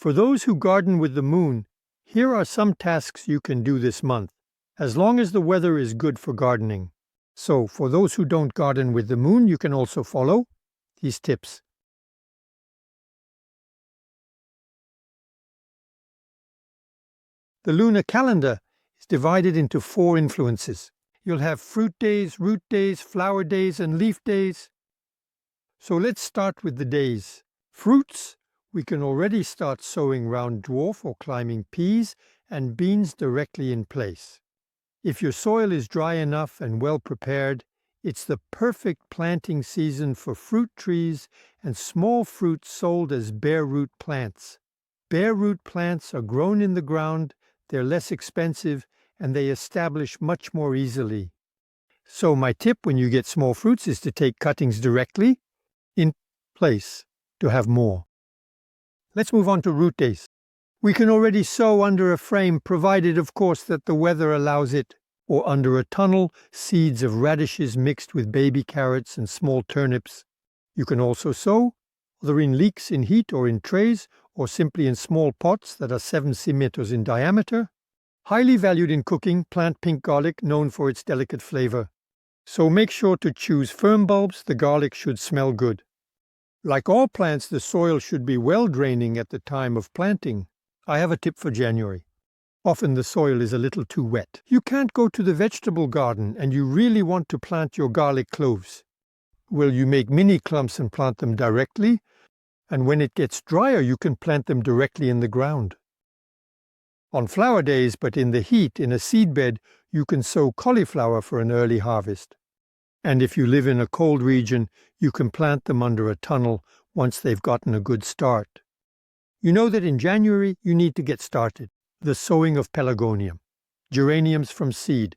For those who garden with the moon, here are some tasks you can do this month, as long as the weather is good for gardening. So, for those who don't garden with the moon, you can also follow these tips. The lunar calendar is divided into 4 influences. You'll have fruit days, root days, flower days, and leaf days. So let's start with the days. Fruits, we can already start sowing round dwarf or climbing peas and beans directly in place. If your soil is dry enough and well prepared, it's the perfect planting season for fruit trees and small fruits sold as bare root plants. Bare root plants are grown in the ground, they're less expensive, and they establish much more easily. So my tip when you get small fruits is to take cuttings directly in place to have more. Let's move on to root days. We can already sow under a frame, provided of course that the weather allows it, or under a tunnel, seeds of radishes mixed with baby carrots and small turnips. You can also sow either in leeks in heat or in trays, or simply in small pots that are 7 centimeters in diameter. Highly valued in cooking, plant pink garlic, known for its delicate flavor. So make sure to choose firm bulbs, the garlic should smell good. Like all plants, the soil should be well draining at the time of planting. I have a tip for January. Often the soil is a little too wet. You can't go to the vegetable garden and you really want to plant your garlic cloves. Will you make mini clumps and plant them directly? And when it gets drier, you can plant them directly in the ground. On flower days, but in the heat, in a seed bed, you can sow cauliflower for an early harvest. And if you live in a cold region, you can plant them under a tunnel once they've gotten a good start. You know that in January you need to get started. The sowing of pelargonium, geraniums from seed.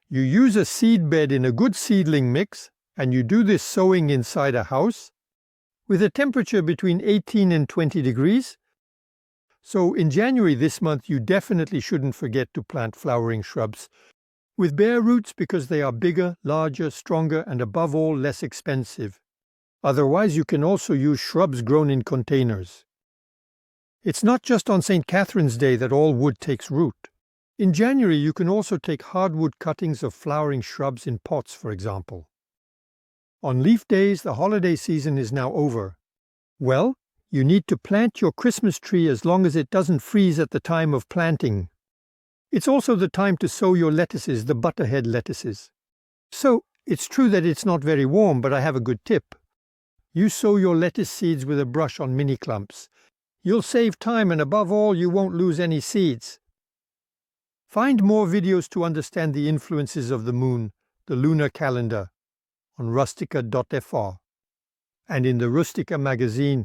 You use a seed bed in a good seedling mix, and you do this sowing inside a house with a temperature between 18 and 20 degrees. So in January this month you definitely shouldn't forget to plant flowering shrubs with bare roots because they are bigger, larger, stronger, and above all less expensive. Otherwise you can also use shrubs grown in containers. It's not just on St. Catherine's Day that all wood takes root. In January you can also take hardwood cuttings of flowering shrubs in pots, for example. On leaf days, the holiday season is now over. Well, you need to plant your Christmas tree as long as it doesn't freeze at the time of planting. It's also the time to sow your lettuces, the butterhead lettuces. So, it's true that it's not very warm, but I have a good tip. You sow your lettuce seeds with a brush on mini clumps. You'll save time and above all, you won't lose any seeds. Find more videos to understand the influences of the moon, the lunar calendar, on rustica.fr and in the Rustica magazine